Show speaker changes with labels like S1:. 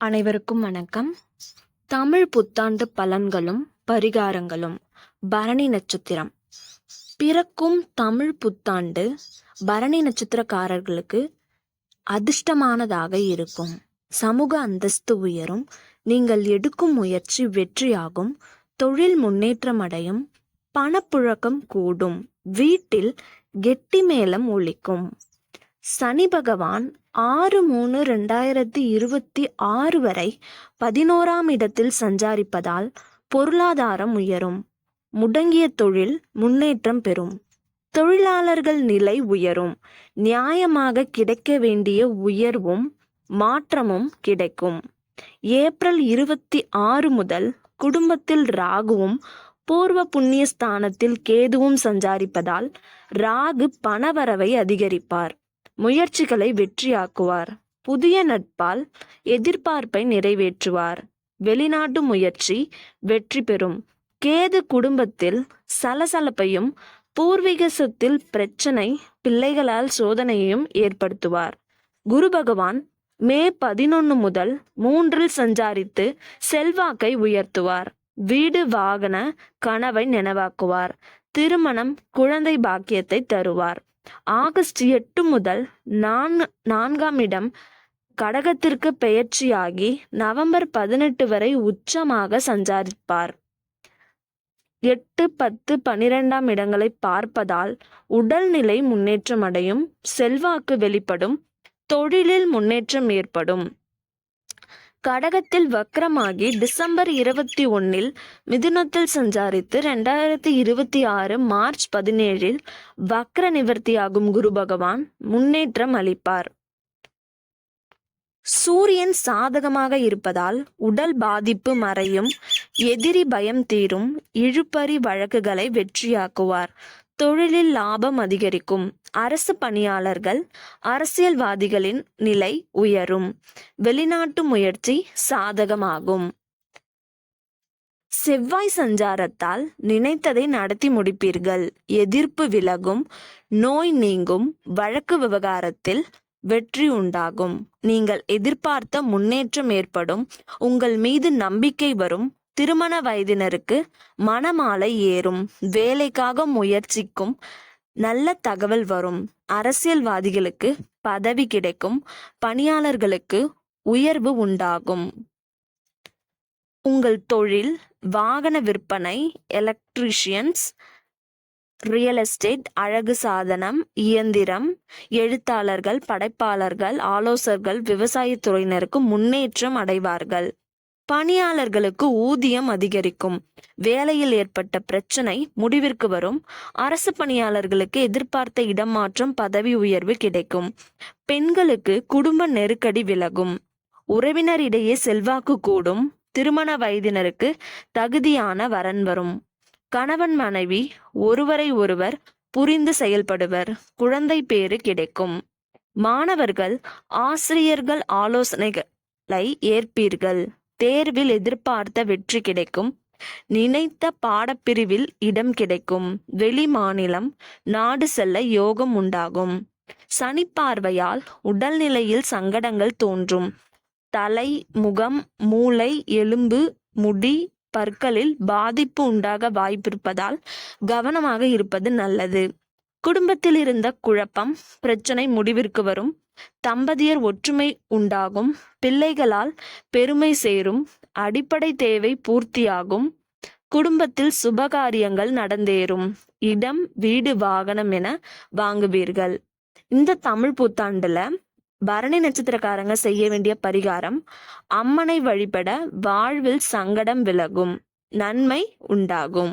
S1: அனைவருக்கும் வணக்கம். தமிழ் புத்தாண்டு பலன்களும் பரிகாரங்களும். பரணி நட்சத்திரம் பிறக்கும் தமிழ் புத்தாண்டு பரணி நட்சத்திரக்காரர்களுக்கு அதிர்ஷ்டமானதாக இருக்கும். சமூக அந்தஸ்து உயரும். நீங்கள் எடுக்கும் முயற்சி வெற்றியாகும். தொழில் முன்னேற்றம் அடையும். பணப்புழக்கம் கூடும். வீட்டில் கெட்டி மேளம் ஒலிக்கும். சனி பகவான் 6/3/2026 வரை 11ஆம் இடத்தில் சஞ்சாரிப்பதால் பொருளாதாரம் உயரும். முடங்கிய தொழில் முன்னேற்றம் பெறும். தொழிலாளர்கள் நிலை உயரும். நியாயமாக கிடைக்க வேண்டிய உயர்வும் மாற்றமும் கிடைக்கும். ஏப்ரல் 26 முதல் குடும்பத்தில் ராகுவும் பூர்வ புண்ணிய ஸ்தானத்தில் கேதுவும் சஞ்சாரிப்பதால் ராகு பணவரவை அதிகரிப்பார். முயற்சிகளை வெற்றியாக்குவார். புதிய நட்பால் எதிர்பார்ப்பை நிறைவேற்றுவார். வெளிநாட்டு முயற்சி வெற்றி பெறும். கேது குடும்பத்தில் சலசலப்பையும் பூர்வீக சொத்தில் பிரச்சனை பிள்ளைகளால் சோதனையையும் ஏற்படுத்துவார். குரு பகவான் மே 11 முதல் 3 சஞ்சாரித்து செல்வாக்கை உயர்த்துவார். வீடு வாகன கனவை நினைவாக்குவார். திருமணம் குழந்தை பாக்கியத்தை தருவார். ஆகஸ்ட் 8 முதல் 4ஆம் இடம் கடகத்திற்கு பெயர்ச்சியாகி நவம்பர் 18 வரை உச்சமாக சஞ்சாரிப்பார். 8, 10, 12ஆம் இடங்களை பார்ப்பதால் உடல்நிலை முன்னேற்றம் அடையும். செல்வாக்கு வெளிப்படும். தொழிலில் முன்னேற்றம் ஏற்படும். கடகத்தில் வக்ரமாகி டிசம்பர் 21 மிதுனத்தில் சஞ்சாரித்து 2026 மார்ச் 17 வக்ர நிவர்த்தியாகும் குரு பகவான் முன்னேற்றம் அளிப்பார். சூரியன் சாதகமாக இருப்பதால் உடல் பாதிப்பு மறையும். எதிரி பயம் தீரும். இழுபறி வழக்குகளை வெற்றியாக்குவார். தொழிலில் லாபம் அதிகரிக்கும். அரசு பணியாளர்கள் அரசியல்வாதிகளின் நிலை உயரும். வெளிநாட்டு முயற்சி சாதகமாகும். செவ்வாய் சஞ்சாரத்தால் நினைத்ததை நடத்தி முடிப்பீர்கள். எதிர்ப்பு விலகும். நோய் நீங்கும். வழக்கு விவகாரத்தில் வெற்றி உண்டாகும். நீங்கள் எதிர்பார்த்த முன்னேற்றம் ஏற்படும். உங்கள் மீது நம்பிக்கை வரும். திருமண வயதினருக்கு மணமாலை ஏறும். வேலைக்காக முயற்சிக்கும் நல்ல தகவல் வரும். அரசியல்வாதிகளுக்கு பதவி கிடைக்கும். பணியாளர்களுக்கு உயர்வு உண்டாகும். உங்கள் தொழில் வாகன விற்பனை, எலக்ட்ரீஷியன்ஸ், ரியல் எஸ்டேட், அழகு சாதனம், இயந்திரம், எழுத்தாளர்கள், படைப்பாளர்கள், ஆலோசகர்கள், விவசாயத்துறையினருக்கு முன்னேற்றம் அடைவார்கள். பணியாளர்களுக்கு ஊதியம் அதிகரிக்கும். வேலையில் ஏற்பட்ட பிரச்சனை முடிவிற்கு வரும். அரசு பணியாளர்களுக்கு எதிர்பார்த்த இடமாற்றம், பதவி உயர்வு கிடைக்கும். பெண்களுக்கு குடும்ப நெருக்கடி விலகும். உறவினரிடையே செல்வாக்கு கூடும். திருமண வயதினருக்கு தகுதியான வரன் வரும். கணவன் மனைவி ஒருவரை ஒருவர் புரிந்து செயல்படுவர். குழந்தை பேறு கிடைக்கும். மாணவர்கள் ஆசிரியர்கள் ஆலோசனைகளை ஏற்பீர்கள். தேர்வில் எதிர்பார்த்த வெற்றி கிடைக்கும். நினைத்த பாடப்பிரிவில் இடம் கிடைக்கும். வெளி மாநிலம் நாடு செல்ல யோகம் உண்டாகும். சனி பார்வையால் உடல்நிலையில் சங்கடங்கள் தோன்றும். தலை, முகம், மூளை, எலும்பு, முடி, பற்களில் பாதிப்பு உண்டாக வாய்ப்பிருப்பதால் கவனமாக இருப்பது நல்லது. குடும்பத்தில் இருந்த குழப்பம் பிரச்சனை முடிவிற்கு வரும். தம்பதியர் ஒற்றுமை உண்டாகும். பிள்ளைகளால் பெருமை சேரும். அடிப்படை தேவை பூர்த்தியாகும். குடும்பத்தில் சுபகாரியங்கள் நடந்தேறும். இடம், வீடு, வாகனம் என வாங்குவீர்கள். இந்த தமிழ் புத்தாண்டுல பரணி நட்சத்திரக்காரங்க செய்ய வேண்டிய பரிகாரம்: அம்மனை வழிபட வாழ்வில் சங்கடம் விலகும். நன்மை உண்டாகும்.